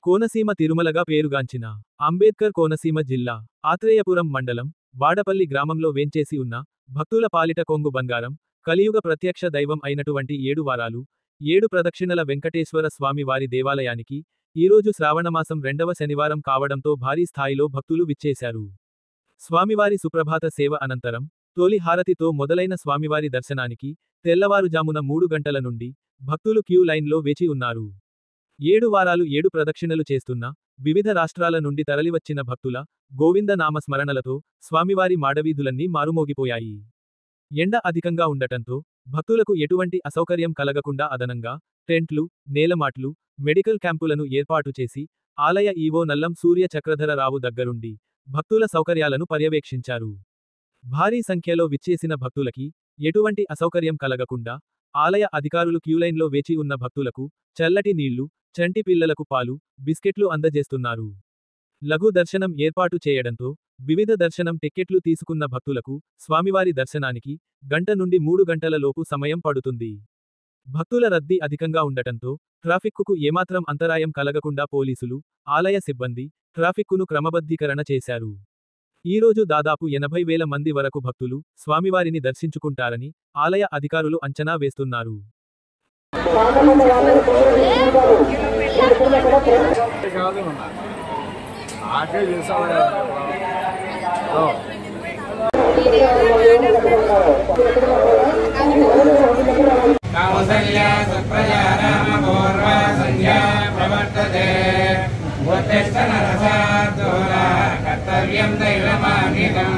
కోనసీమ తిరుమలగా పేరుగాంచిన అంబేద్కర్ కోనసీమ జిల్లా ఆత్రేయపురం మండలం వాడపల్లి గ్రామంలో వేంచేసి ఉన్న భక్తుల పాలిట కొంగు బంగారం కలియుగ ప్రత్యక్ష దైవం అయినటువంటి 7 వారాలు 7 ప్రదక్షిణల వెంకటేశ్వర స్వామి వారి దేవాలయానికి ఈరోజు శ్రావణమాసం 2వ శనివారం కావడంతో భారీ స్థాయిలో భక్తులు విచ్చేశారు. స్వామివారి సుప్రభాత సేవ అనంతరం తొలి హారతితో మొదలైన స్వామివారి దర్శనానికి తెల్లవారుజామున 3 గంటల నుండి భక్తులు క్యూ లైన్లో వేచి ఉన్నారు. 7 వారాలు 7 ప్రదక్షిణలు చేస్తున్న వివిధ రాష్ట్రాల నుండి తరలివచ్చిన భక్తుల గోవింద నామస్మరణలతో స్వామివారి మాడవీధులన్నీ మారుమోగిపోయాయి. ఎండ అధికంగా ఉండటంతో భక్తులకు ఎటువంటి అసౌకర్యం కలగకుండా అదనంగా టెంట్లు, నేలమాట్లు, మెడికల్ క్యాంపులను ఏర్పాటు చేసి ఆలయ ఈవో నల్లం సూర్య చక్రధరరావు దగ్గరుండి భక్తుల సౌకర్యాలను పర్యవేక్షించారు. భారీ సంఖ్యలో విచ్చేసిన భక్తులకి ఎటువంటి అసౌకర్యం కలగకుండా ఆలయ అధికారులు క్యూలైన్లో వేచి ఉన్న భక్తులకు చల్లటి నీళ్లు, చంటి పిల్లలకు పాలు, బిస్కెట్లు అందజేస్తున్నారు. లఘు దర్శనం ఏర్పాటు చేయడంతో వివిధ దర్శనం టిక్కెట్లు తీసుకున్న భక్తులకు స్వామివారి దర్శనానికి గంట నుండి 3 గంటల లోపు సమయం పడుతుంది. భక్తుల రద్దీ అధికంగా ఉండటంతో ట్రాఫిక్కుకు ఏమాత్రం అంతరాయం కలగకుండా పోలీసులు, ఆలయ సిబ్బంది ట్రాఫిక్కును క్రమబద్ధీకరణ చేశారు. ఈరోజు దాదాపు 80,000 మంది వరకు భక్తులు స్వామివారిని దర్శించుకుంటారని ఆలయ అధికారులు అంచనా వేస్తున్నారు. కర్తవ్యం దైవమాన్వితం